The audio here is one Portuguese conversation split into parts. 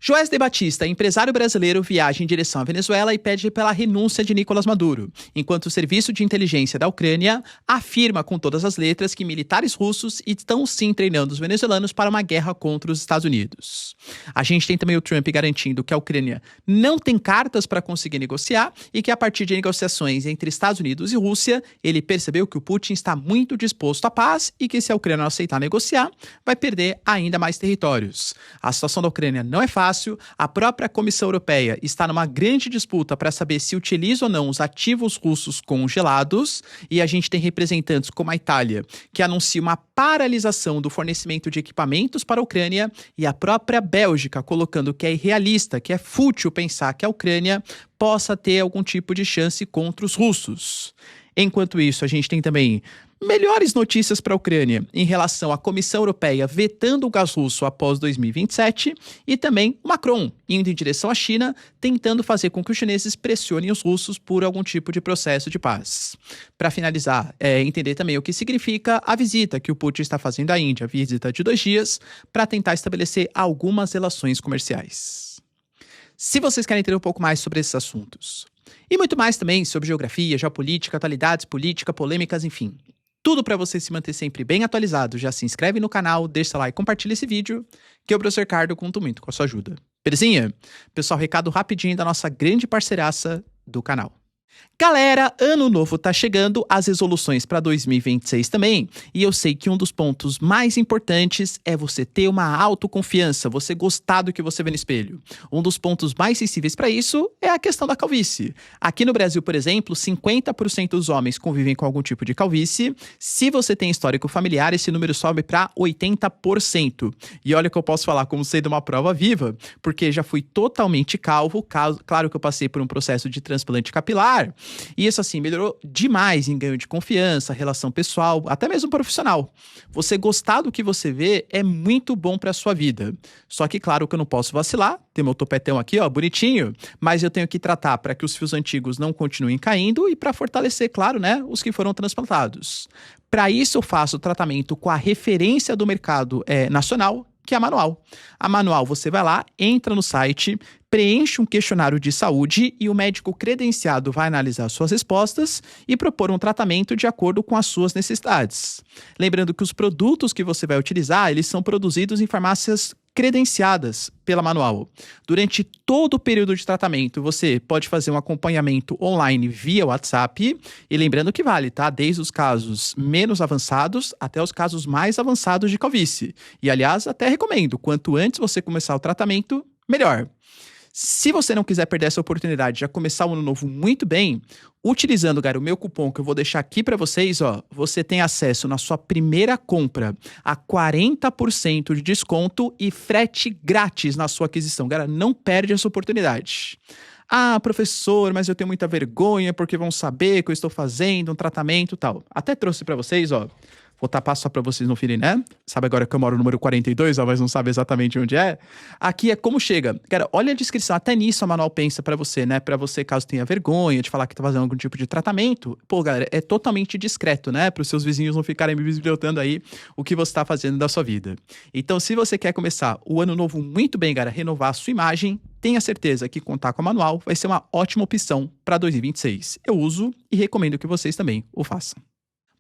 Joesley Batista, empresário brasileiro, viaja em direção à Venezuela e pede pela renúncia de Nicolás Maduro, enquanto o serviço de inteligência da Ucrânia afirma com todas as letras que militares russos estão sim treinando os venezuelanos para uma guerra contra os Estados Unidos. A gente tem também o Trump garantindo que a Ucrânia não tem cartas para conseguir negociar e que a partir de negociações entre Estados Unidos e Rússia, ele percebeu que o Putin está muito disposto à paz e que se a Ucrânia não aceitar negociar, vai perder ainda mais territórios. A situação da Ucrânia não é fácil. A própria Comissão Europeia está numa grande disputa para saber se utiliza ou não os ativos russos congelados, e a gente tem representantes como a Itália, que anuncia uma paralisação do fornecimento de equipamentos para a Ucrânia, e a própria Bélgica colocando que é irrealista, que é fútil pensar que a Ucrânia possa ter algum tipo de chance contra os russos. Enquanto isso, a gente tem também melhores notícias para a Ucrânia em relação à Comissão Europeia vetando o gás russo após 2027 e também Macron indo em direção à China, tentando fazer com que os chineses pressionem os russos por algum tipo de processo de paz. Para finalizar, entender também o que significa a visita que o Putin está fazendo à Índia, visita de 2 dias, para tentar estabelecer algumas relações comerciais. Se vocês querem entender um pouco mais sobre esses assuntos, e muito mais também sobre geografia, geopolítica, atualidades, política, polêmicas, enfim, tudo para você se manter sempre bem atualizado, já se inscreve no canal, deixa seu like e compartilha esse vídeo, que eu, professor Ricardo, conto muito com a sua ajuda. Belezinha? Pessoal, recado rapidinho da nossa grande parceiraça do canal. Galera, ano novo tá chegando, as resoluções para 2026 também, e eu sei que um dos pontos mais importantes é você ter uma autoconfiança, você gostar do que você vê no espelho. Um dos pontos mais sensíveis para isso é a questão da calvície. Aqui no Brasil, por exemplo, 50% dos homens convivem com algum tipo de calvície. Se você tem histórico familiar, esse número sobe para 80%. E olha que eu posso falar como sendo uma prova viva, porque já fui totalmente calvo, claro que eu passei por um processo de transplante capilar, e isso, assim, melhorou demais em ganho de confiança, relação pessoal, até mesmo profissional. Você gostar do que você vê é muito bom para sua vida. Só que, claro, que eu não posso vacilar. Tem meu topetão aqui, ó, bonitinho. Mas eu tenho que tratar para que os fios antigos não continuem caindo e para fortalecer, claro, né, os que foram transplantados. Para isso, eu faço o tratamento com a referência do mercado nacional, que é a Manual. A Manual, você vai lá, entra no site, preenche um questionário de saúde e o médico credenciado vai analisar suas respostas e propor um tratamento de acordo com as suas necessidades. Lembrando que os produtos que você vai utilizar, eles são produzidos em farmácias credenciadas pela Manual. Durante todo o período de tratamento, você pode fazer um acompanhamento online via WhatsApp, e lembrando que vale, tá? Desde os casos menos avançados até os casos mais avançados de calvície. E, aliás, até recomendo, quanto antes você começar o tratamento, melhor. Se você não quiser perder essa oportunidade de já começar o ano novo muito bem, utilizando, cara, o meu cupom que eu vou deixar aqui para vocês, ó, você tem acesso na sua primeira compra a 40% de desconto e frete grátis na sua aquisição. Cara, não perde essa oportunidade. Ah, professor, mas eu tenho muita vergonha porque vão saber que eu estou fazendo um tratamento e tal. Até trouxe para vocês, ó. Vou tapar só pra vocês não virem, né? Sabe agora que eu moro no número 42, ó, mas não sabe exatamente onde é? Aqui é como chega. Cara, olha a descrição. Até nisso a Manual pensa pra você, né? Pra você, caso tenha vergonha de falar que tá fazendo algum tipo de tratamento. Pô, galera, é totalmente discreto, né? Para os seus vizinhos não ficarem bisbilhotando aí o que você tá fazendo da sua vida. Então, se você quer começar o ano novo muito bem, cara, renovar a sua imagem, tenha certeza que contar com a Manual vai ser uma ótima opção pra 2026. Eu uso e recomendo que vocês também o façam.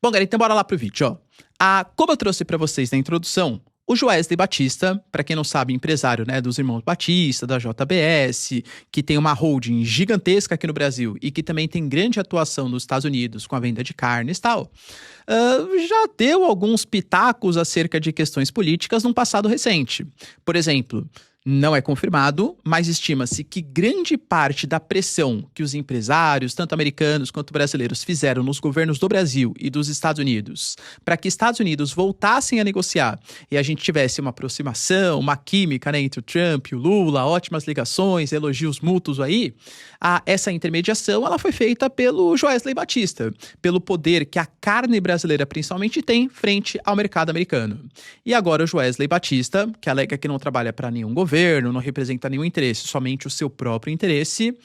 Bom, galera, então bora lá pro vídeo, ó. Como eu trouxe para vocês na introdução, o Joesley Batista, para quem não sabe, empresário, né, dos irmãos Batista, da JBS, que tem uma holding gigantesca aqui no Brasil e que também tem grande atuação nos Estados Unidos com a venda de carnes e tal, já deu alguns pitacos acerca de questões políticas num passado recente. Por exemplo, não é confirmado, mas estima-se que grande parte da pressão que os empresários, tanto americanos quanto brasileiros, fizeram nos governos do Brasil e dos Estados Unidos para que Estados Unidos voltassem a negociar e a gente tivesse uma aproximação, uma química, né, entre o Trump e o Lula, ótimas ligações, elogios mútuos aí, essa intermediação ela foi feita pelo Joesley Batista, pelo poder que a carne brasileira principalmente tem frente ao mercado americano. E agora o Joesley Batista, que alega que não trabalha para nenhum governo, não representa nenhum interesse, somente o seu próprio interesse,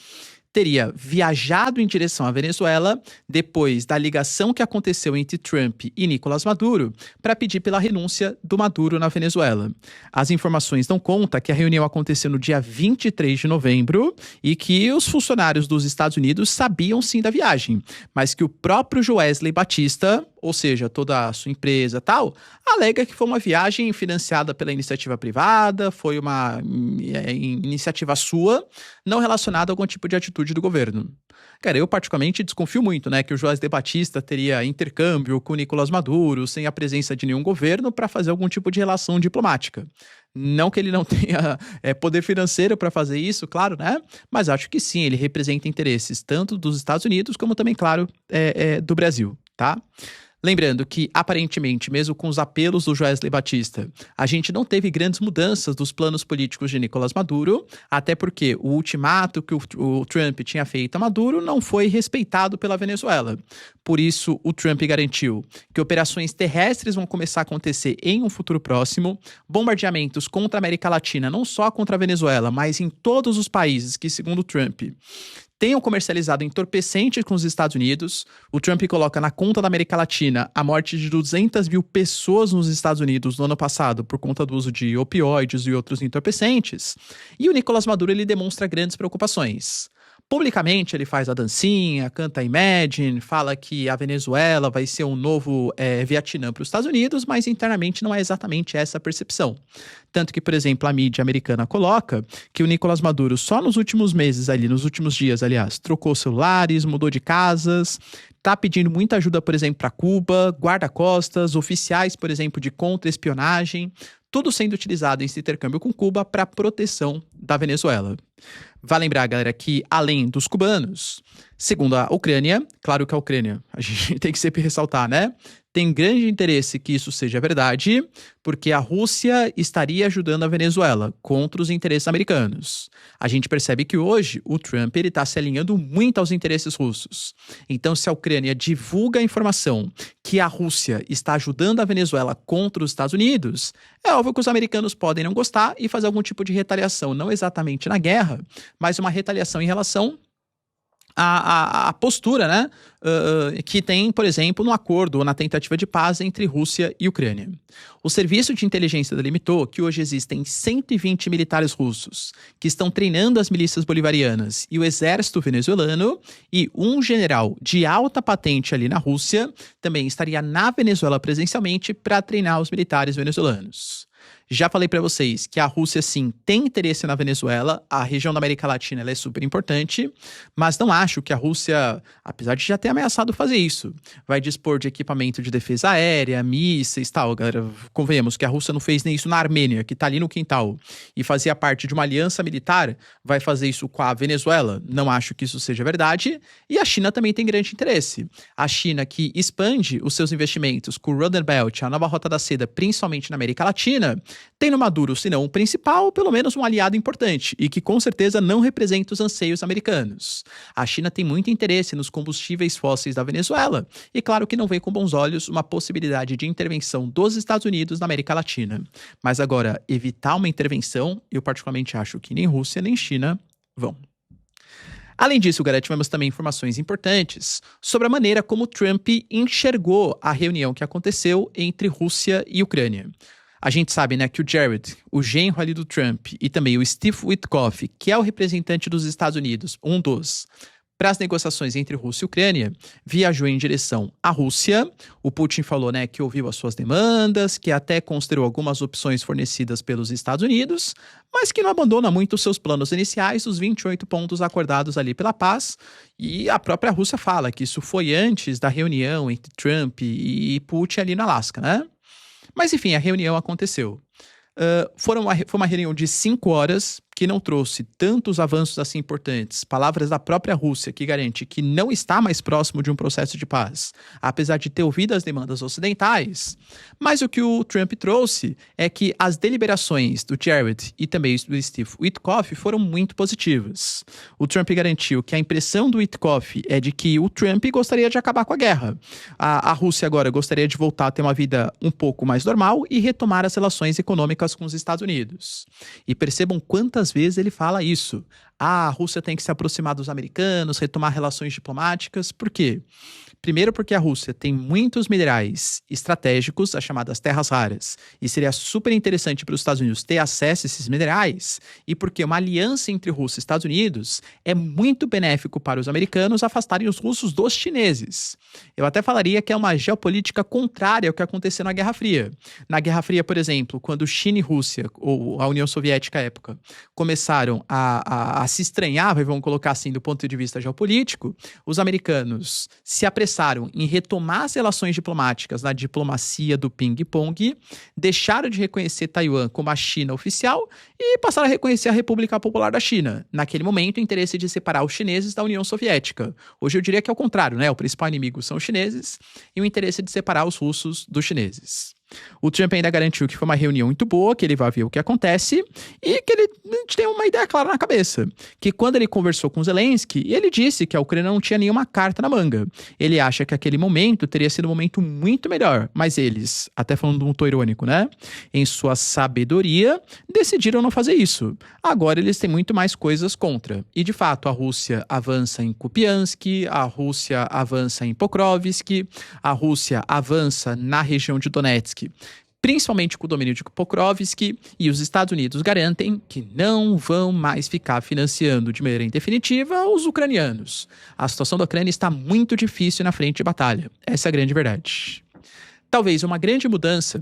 teria viajado em direção à Venezuela depois da ligação que aconteceu entre Trump e Nicolás Maduro para pedir pela renúncia do Maduro na Venezuela. As informações dão conta que a reunião aconteceu no dia 23 de novembro e que os funcionários dos Estados Unidos sabiam sim da viagem, mas que o próprio Joesley Batista, ou seja, toda a sua empresa e tal, alega que foi uma viagem financiada pela iniciativa privada, foi uma iniciativa sua, não relacionada a algum tipo de atitude do governo. Cara, eu particularmente desconfio muito, né, que o Joesley Batista teria intercâmbio com o Nicolás Maduro, sem a presença de nenhum governo, para fazer algum tipo de relação diplomática. Não que ele não tenha poder financeiro para fazer isso, claro, né? Mas acho que sim, ele representa interesses tanto dos Estados Unidos como também, claro, do Brasil, tá? Lembrando que, aparentemente, mesmo com os apelos do Joesley Batista, a gente não teve grandes mudanças dos planos políticos de Nicolás Maduro, até porque o ultimato que o Trump tinha feito a Maduro não foi respeitado pela Venezuela. Por isso, o Trump garantiu que operações terrestres vão começar a acontecer em um futuro próximo, bombardeamentos contra a América Latina, não só contra a Venezuela, mas em todos os países que, segundo o Trump, tenham comercializado entorpecentes com os Estados Unidos. O Trump coloca na conta da América Latina a morte de 200 mil pessoas nos Estados Unidos no ano passado por conta do uso de opioides e outros entorpecentes. E o Nicolás Maduro ele demonstra grandes preocupações. Publicamente, ele faz a dancinha, canta Imagine, fala que a Venezuela vai ser um novo Vietnã para os Estados Unidos, mas internamente não é exatamente essa a percepção. Tanto que, por exemplo, a mídia americana coloca que o Nicolás Maduro só nos últimos meses ali, nos últimos dias, aliás, trocou celulares, mudou de casas, tá pedindo muita ajuda, por exemplo, para Cuba, guarda-costas, oficiais, por exemplo, de contra-espionagem, tudo sendo utilizado em esse intercâmbio com Cuba para proteção da Venezuela. Vale lembrar, galera, que além dos cubanos, segundo a Ucrânia, claro que a Ucrânia, a gente tem que sempre ressaltar, né? Tem grande interesse que isso seja verdade, porque a Rússia estaria ajudando a Venezuela contra os interesses americanos. A gente percebe que hoje o Trump está se alinhando muito aos interesses russos. Então, se a Ucrânia divulga a informação que a Rússia está ajudando a Venezuela contra os Estados Unidos, é óbvio que os americanos podem não gostar e fazer algum tipo de retaliação, não exatamente na guerra, mas uma retaliação em relação a postura, né, que tem, por exemplo, no acordo ou na tentativa de paz entre Rússia e Ucrânia. O Serviço de Inteligência delimitou que hoje existem 120 militares russos que estão treinando as milícias bolivarianas e o exército venezuelano, e um general de alta patente ali na Rússia também estaria na Venezuela presencialmente para treinar os militares venezuelanos. Já falei para vocês que a Rússia, sim, tem interesse na Venezuela, a região da América Latina ela é super importante, mas não acho que a Rússia, apesar de já ter ameaçado fazer isso, vai dispor de equipamento de defesa aérea, mísseis e tal. Galera, convenhamos que a Rússia não fez nem isso na Armênia, que tá ali no quintal, e fazia parte de uma aliança militar, vai fazer isso com a Venezuela? Não acho que isso seja verdade, e a China também tem grande interesse. A China que expande os seus investimentos com o Roosevelt Belt, a nova Rota da Seda, principalmente na América Latina, tem no Maduro, se não o principal, pelo menos um aliado importante, e que com certeza não representa os anseios americanos. A China tem muito interesse nos combustíveis fósseis da Venezuela, e claro que não vê com bons olhos uma possibilidade de intervenção dos Estados Unidos na América Latina. Mas agora, evitar uma intervenção, eu particularmente acho que nem Rússia nem China vão. Além disso, galera, tivemos também informações importantes sobre a maneira como Trump enxergou a reunião que aconteceu entre Rússia e Ucrânia. A gente sabe, né, que o Jared, o genro ali do Trump, e também o Steve Witkoff, que é o representante dos Estados Unidos, para as negociações entre Rússia e Ucrânia, viajou em direção à Rússia. O Putin falou, né, que ouviu as suas demandas, que até considerou algumas opções fornecidas pelos Estados Unidos, mas que não abandona muito os seus planos iniciais, os 28 pontos acordados ali pela paz. E a própria Rússia fala que isso foi antes da reunião entre Trump e Putin ali no Alasca, né? Mas enfim, a reunião aconteceu. Foi uma reunião de 5 horas, que não trouxe tantos avanços assim importantes, palavras da própria Rússia que garante que não está mais próximo de um processo de paz, apesar de ter ouvido as demandas ocidentais. Mas o que o Trump trouxe é que as deliberações do Jared e também do Steve Witkoff foram muito positivas. O Trump garantiu que a impressão do Witkoff é de que o Trump gostaria de acabar com a guerra. A Rússia agora gostaria de voltar a ter uma vida um pouco mais normal e retomar as relações econômicas com os Estados Unidos. E percebam quantas Várias vezes ele fala isso. A Rússia tem que se aproximar dos americanos, retomar relações diplomáticas. Por quê? Primeiro porque a Rússia tem muitos minerais estratégicos, as chamadas terras raras, e seria super interessante para os Estados Unidos ter acesso a esses minerais, e porque uma aliança entre Rússia e Estados Unidos é muito benéfico para os americanos afastarem os russos dos chineses. Eu até falaria que é uma geopolítica contrária ao que aconteceu na Guerra Fria. Na Guerra Fria, por exemplo, quando China e Rússia, ou a União Soviética à época, começaram a se estranhar, vamos colocar assim, do ponto de vista geopolítico, os americanos se apressaram em retomar as relações diplomáticas na diplomacia do ping-pong, deixaram de reconhecer Taiwan como a China oficial e passaram a reconhecer a República Popular da China. Naquele momento, o interesse de separar os chineses da União Soviética. Hoje eu diria que é o contrário, né? O principal inimigo são os chineses e o interesse de separar os russos dos chineses. O Trump ainda garantiu que foi uma reunião muito boa, que ele vai ver o que acontece e que ele tem uma ideia clara na cabeça. Que quando ele conversou com Zelensky, ele disse que a Ucrânia não tinha nenhuma carta na manga. Ele acha que aquele momento teria sido um momento muito melhor, mas eles, até falando de um tom irônico, né? Em sua sabedoria, decidiram não fazer isso. Agora eles têm muito mais coisas contra. E de fato, a Rússia avança em Kupiansk, a Rússia avança em Pokrovsk, a Rússia avança na região de Donetsk, principalmente com o domínio de Pokrovsk, e os Estados Unidos garantem que não vão mais ficar financiando de maneira indefinitiva os ucranianos. A situação da Ucrânia está muito difícil na frente de batalha. Essa é a grande verdade. Talvez uma grande mudança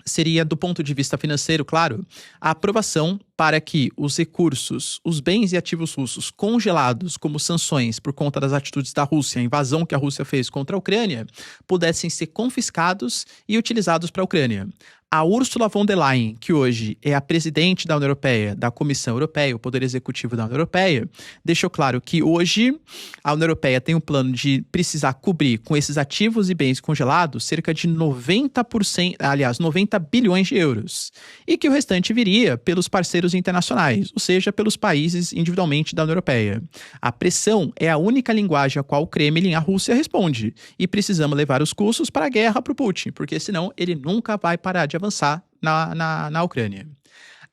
seria, do ponto de vista financeiro, claro, a aprovação para que os recursos, os bens e ativos russos congelados como sanções por conta das atitudes da Rússia, a invasão que a Rússia fez contra a Ucrânia, pudessem ser confiscados e utilizados para a Ucrânia. A Ursula von der Leyen, que hoje é a presidente da União Europeia, da Comissão Europeia, o Poder Executivo da União Europeia, deixou claro que hoje a União Europeia tem um plano de precisar cobrir com esses ativos e bens congelados cerca de 90%, aliás, 90 bilhões de euros, e que o restante viria pelos parceiros internacionais, ou seja, pelos países individualmente da União Europeia. A pressão é a única linguagem a qual o Kremlin, a Rússia, responde, e precisamos levar os custos para a guerra para o Putin, porque senão ele nunca vai parar de avançar na Ucrânia.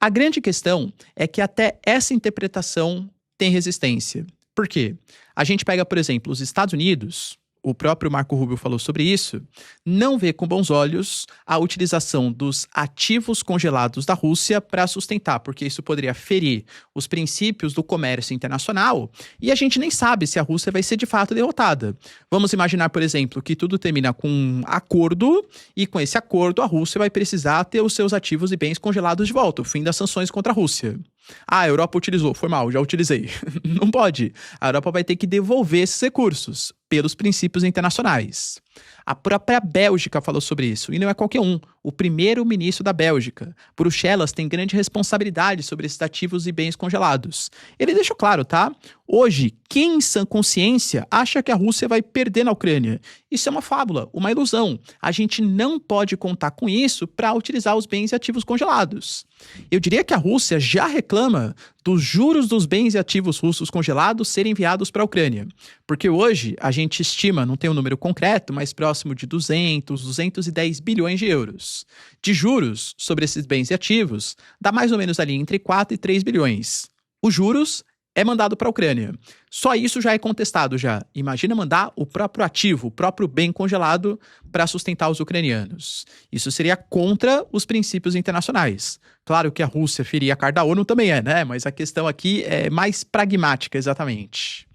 A grande questão é que até essa interpretação tem resistência. Por quê? A gente pega, por exemplo, os Estados Unidos, o próprio Marco Rubio falou sobre isso, não vê com bons olhos a utilização dos ativos congelados da Rússia para sustentar, porque isso poderia ferir os princípios do comércio internacional e a gente nem sabe se a Rússia vai ser de fato derrotada. Vamos imaginar, por exemplo, que tudo termina com um acordo e com esse acordo a Rússia vai precisar ter os seus ativos e bens congelados de volta, o fim das sanções contra a Rússia. Ah, a Europa utilizou, foi mal, já utilizei. Não pode. A Europa vai ter que devolver esses recursos pelos princípios internacionais. A própria Bélgica falou sobre isso, e não é qualquer um. O primeiro-ministro da Bélgica, Bruxelas, tem grande responsabilidade sobre esses ativos e bens congelados. Ele deixou claro, tá? Hoje, quem em sã consciência acha que a Rússia vai perder na Ucrânia? Isso é uma fábula, uma ilusão. A gente não pode contar com isso para utilizar os bens e ativos congelados. Eu diria que a Rússia já reclama dos juros dos bens e ativos russos congelados serem enviados para a Ucrânia. Porque hoje a gente estima, não tem um número concreto, mas próximo de 210 bilhões de euros. De juros sobre esses bens e ativos, dá mais ou menos ali entre 4 e 3 bilhões. Os juros é mandado para a Ucrânia. Só isso já é contestado já. Imagina mandar o próprio ativo, o próprio bem congelado para sustentar os ucranianos. Isso seria contra os princípios internacionais. Claro que a Rússia ferir a carta da ONU também é, né? Mas a questão aqui é mais pragmática, exatamente.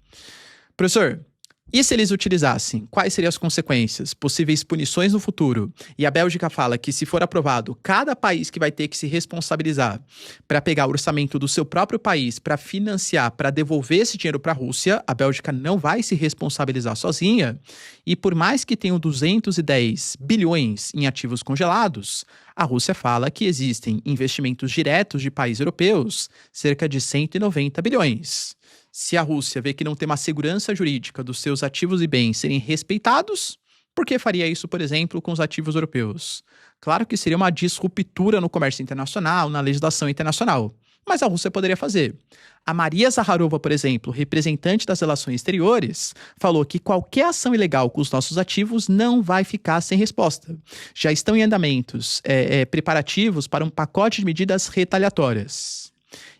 Professor, e se eles utilizassem? Quais seriam as consequências? Possíveis punições no futuro? E a Bélgica fala que, se for aprovado, cada país que vai ter que se responsabilizar para pegar o orçamento do seu próprio país para financiar, para devolver esse dinheiro para a Rússia, a Bélgica não vai se responsabilizar sozinha. E por mais que tenham 210 bilhões em ativos congelados, a Rússia fala que existem investimentos diretos de países europeus, cerca de 190 bilhões. Se a Rússia vê que não tem uma segurança jurídica dos seus ativos e bens serem respeitados, por que faria isso, por exemplo, com os ativos europeus? Claro que seria uma disruptura no comércio internacional, na legislação internacional, mas a Rússia poderia fazer. A Maria Zaharova, por exemplo, representante das relações exteriores, falou que qualquer ação ilegal com os nossos ativos não vai ficar sem resposta. Já estão em andamentos preparativos para um pacote de medidas retaliatórias.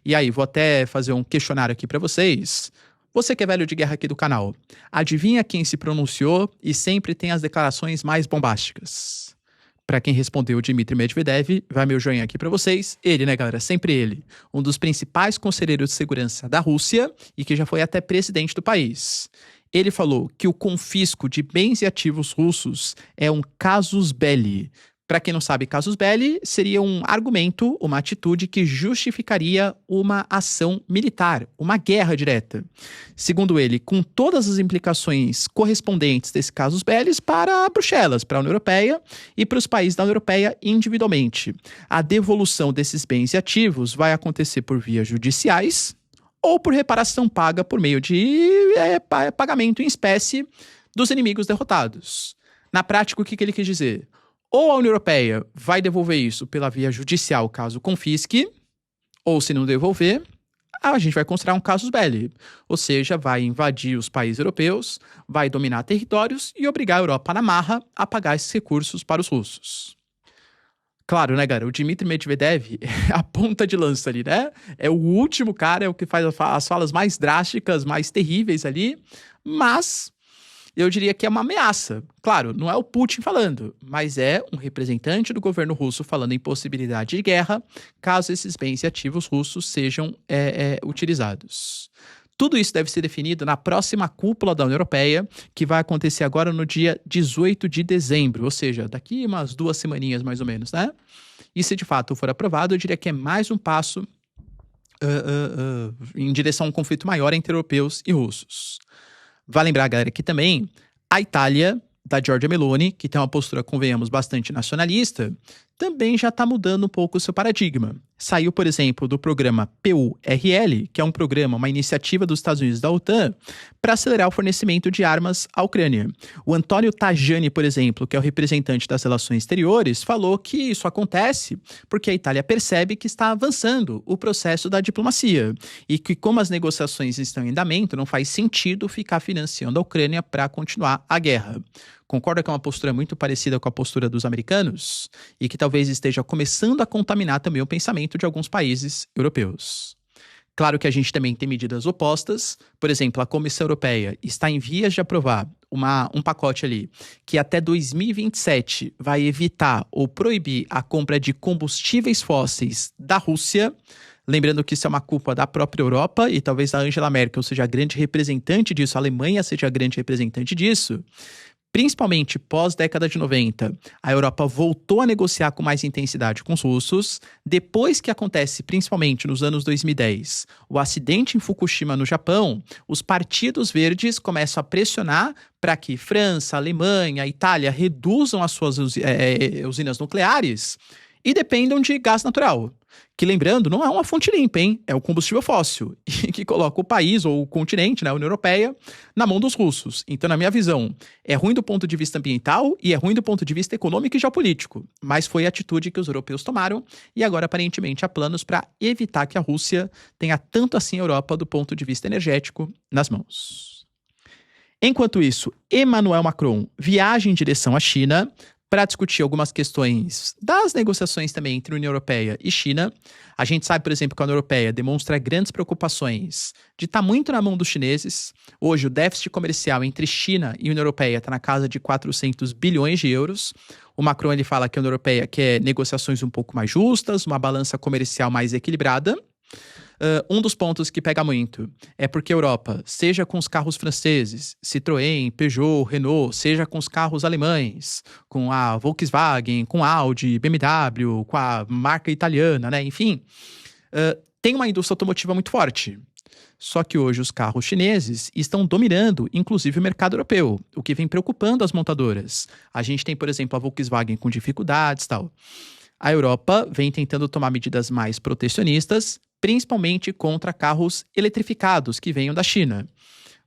E aí, vou até fazer um questionário aqui para vocês. Você que é velho de guerra aqui do canal, adivinha quem se pronunciou e sempre tem as declarações mais bombásticas? Para quem respondeu, Dmitry Medvedev, vai meu joinha aqui para vocês. Ele, né, galera? Sempre ele. Um dos principais conselheiros de segurança da Rússia e que já foi até presidente do país. Ele falou que o confisco de bens e ativos russos é um casus belli. Para quem não sabe, casus belli seria um argumento, uma atitude que justificaria uma ação militar, uma guerra direta. Segundo ele, com todas as implicações correspondentes desse casus belli para Bruxelas, para a União Europeia e para os países da União Europeia individualmente. A devolução desses bens e ativos vai acontecer por vias judiciais ou por reparação paga por meio de pagamento em espécie dos inimigos derrotados. Na prática, o que ele quis dizer? Ou a União Europeia vai devolver isso pela via judicial, caso confisque, ou se não devolver, a gente vai considerar um casus belli. Ou seja, vai invadir os países europeus, vai dominar territórios e obrigar a Europa na marra a pagar esses recursos para os russos. Claro, né, galera? O Dmitry Medvedev é a ponta de lança ali, né? É o último cara, é o que faz as falas mais drásticas, mais terríveis ali, mas eu diria que é uma ameaça. Claro, não é o Putin falando, mas é um representante do governo russo falando em possibilidade de guerra, caso esses bens e ativos russos sejam utilizados. Tudo isso deve ser definido na próxima cúpula da União Europeia, que vai acontecer agora no dia 18 de dezembro, ou seja, daqui umas 2 semaninhas mais ou menos, né? E se de fato for aprovado, eu diria que é mais um passo em direção a um conflito maior entre europeus e russos. Vale lembrar, galera, que também a Itália, da Giorgia Meloni, que tem uma postura, convenhamos, bastante nacionalista, também já está mudando um pouco o seu paradigma. Saiu, por exemplo, do programa PURL, que é um programa, uma iniciativa dos Estados Unidos da OTAN, para acelerar o fornecimento de armas à Ucrânia. O Antônio Tajani, por exemplo, que é o representante das relações exteriores, falou que isso acontece porque a Itália percebe que está avançando o processo da diplomacia e que, como as negociações estão em andamento, não faz sentido ficar financiando a Ucrânia para continuar a guerra. Concorda que é uma postura muito parecida com a postura dos americanos? E que talvez esteja começando a contaminar também o pensamento de alguns países europeus. Claro que a gente também tem medidas opostas. Por exemplo, a Comissão Europeia está em vias de aprovar um pacote ali que até 2027 vai evitar ou proibir a compra de combustíveis fósseis da Rússia. Lembrando que isso é uma culpa da própria Europa e talvez a Angela Merkel seja a grande representante disso, a Alemanha seja a grande representante disso. Principalmente pós-década de 90, a Europa voltou a negociar com mais intensidade com os russos. Depois que acontece, principalmente nos anos 2010, o acidente em Fukushima, no Japão, os partidos verdes começam a pressionar para que França, Alemanha, Itália reduzam as suas usinas nucleares e dependam de gás natural. Que, lembrando, não é uma fonte limpa, hein? É o combustível fóssil, e que coloca o país ou o continente, né, a União Europeia, na mão dos russos. Então, na minha visão, é ruim do ponto de vista ambiental e é ruim do ponto de vista econômico e geopolítico. Mas foi a atitude que os europeus tomaram e agora, aparentemente, há planos para evitar que a Rússia tenha tanto assim a Europa do ponto de vista energético nas mãos. Enquanto isso, Emmanuel Macron viaja em direção à China para discutir algumas questões das negociações também entre a União Europeia e China. A gente sabe, por exemplo, que a União Europeia demonstra grandes preocupações de estar muito na mão dos chineses. Hoje, o déficit comercial entre China e União Europeia está na casa de 400 bilhões de euros. O Macron ele fala que a União Europeia quer negociações um pouco mais justas, uma balança comercial mais equilibrada. Um dos pontos que pega muito é porque a Europa, seja com os carros franceses, Citroën, Peugeot, Renault, seja com os carros alemães, com a Volkswagen, com a Audi, BMW, com a marca italiana, né? Enfim, tem uma indústria automotiva muito forte. Só que hoje os carros chineses estão dominando, inclusive, o mercado europeu, o que vem preocupando as montadoras. A gente tem, por exemplo, a Volkswagen com dificuldades e tal. A Europa vem tentando tomar medidas mais protecionistas, principalmente contra carros eletrificados que venham da China.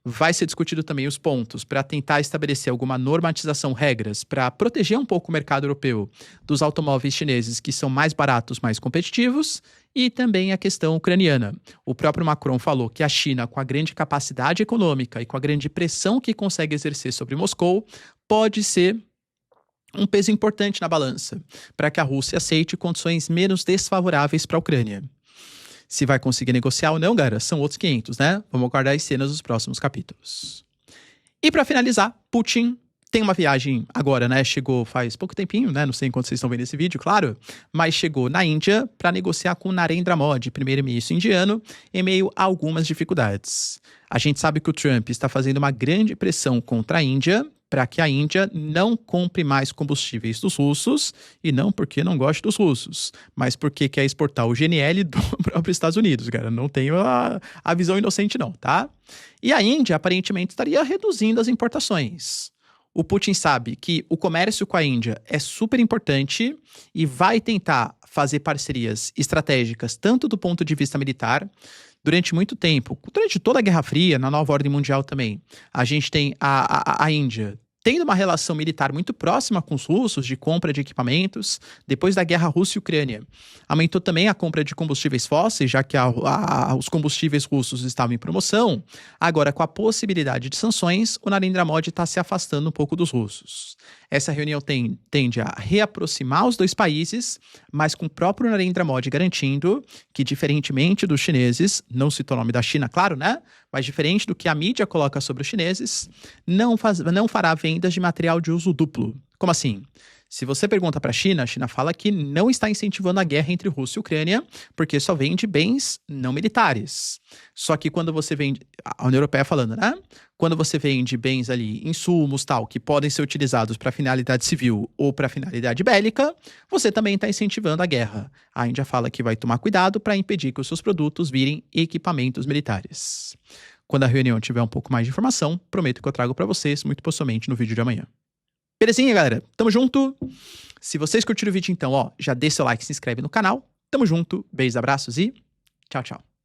Vai ser discutido também os pontos para tentar estabelecer alguma normatização, regras, para proteger um pouco o mercado europeu dos automóveis chineses que são mais baratos, mais competitivos, e também a questão ucraniana. O próprio Macron falou que a China, com a grande capacidade econômica e com a grande pressão que consegue exercer sobre Moscou, pode ser um peso importante na balança para que a Rússia aceite condições menos desfavoráveis para a Ucrânia. Se vai conseguir negociar ou não, galera, são outros 500, né? Vamos aguardar as cenas dos próximos capítulos. E para finalizar, Putin tem uma viagem agora, né? Chegou faz pouco tempinho, né? Não sei enquanto vocês estão vendo esse vídeo, claro. Mas chegou na Índia para negociar com Narendra Modi, primeiro-ministro indiano, em meio a algumas dificuldades. A gente sabe que o Trump está fazendo uma grande pressão contra a Índia para que a Índia não compre mais combustíveis dos russos, e não porque não gosta dos russos, mas porque quer exportar o GNL do próprio Estados Unidos, cara. Não tenho a visão inocente não, tá? E a Índia, aparentemente, estaria reduzindo as importações. O Putin sabe que o comércio com a Índia é super importante e vai tentar fazer parcerias estratégicas, tanto do ponto de vista militar. Durante muito tempo, durante toda a Guerra Fria, na nova ordem mundial também, a gente tem a Índia tendo uma relação militar muito próxima com os russos, de compra de equipamentos. Depois da guerra Rússia e Ucrânia, aumentou também a compra de combustíveis fósseis, já que os combustíveis russos estavam em promoção. Agora, com a possibilidade de sanções, o Narendra Modi está se afastando um pouco dos russos. Essa reunião tende a reaproximar os dois países, mas com o próprio Narendra Modi garantindo que, diferentemente dos chineses, não citou o nome da China, claro, né? Mas diferente do que a mídia coloca sobre os chineses, não fará vendas de material de uso duplo. Como assim? Se você pergunta para a China fala que não está incentivando a guerra entre Rússia e Ucrânia, porque só vende bens não militares. Só que quando você vende, a União Europeia falando, né? Quando você vende bens ali, insumos tal, que podem ser utilizados para finalidade civil ou para finalidade bélica, você também está incentivando a guerra. A Índia fala que vai tomar cuidado para impedir que os seus produtos virem equipamentos militares. Quando a reunião tiver um pouco mais de informação, prometo que eu trago para vocês, muito possivelmente no vídeo de amanhã. Belezinha, galera? Tamo junto. Se vocês curtiram o vídeo, então, já deixa seu like, se inscreve no canal. Tamo junto, beijos, abraços e tchau, tchau.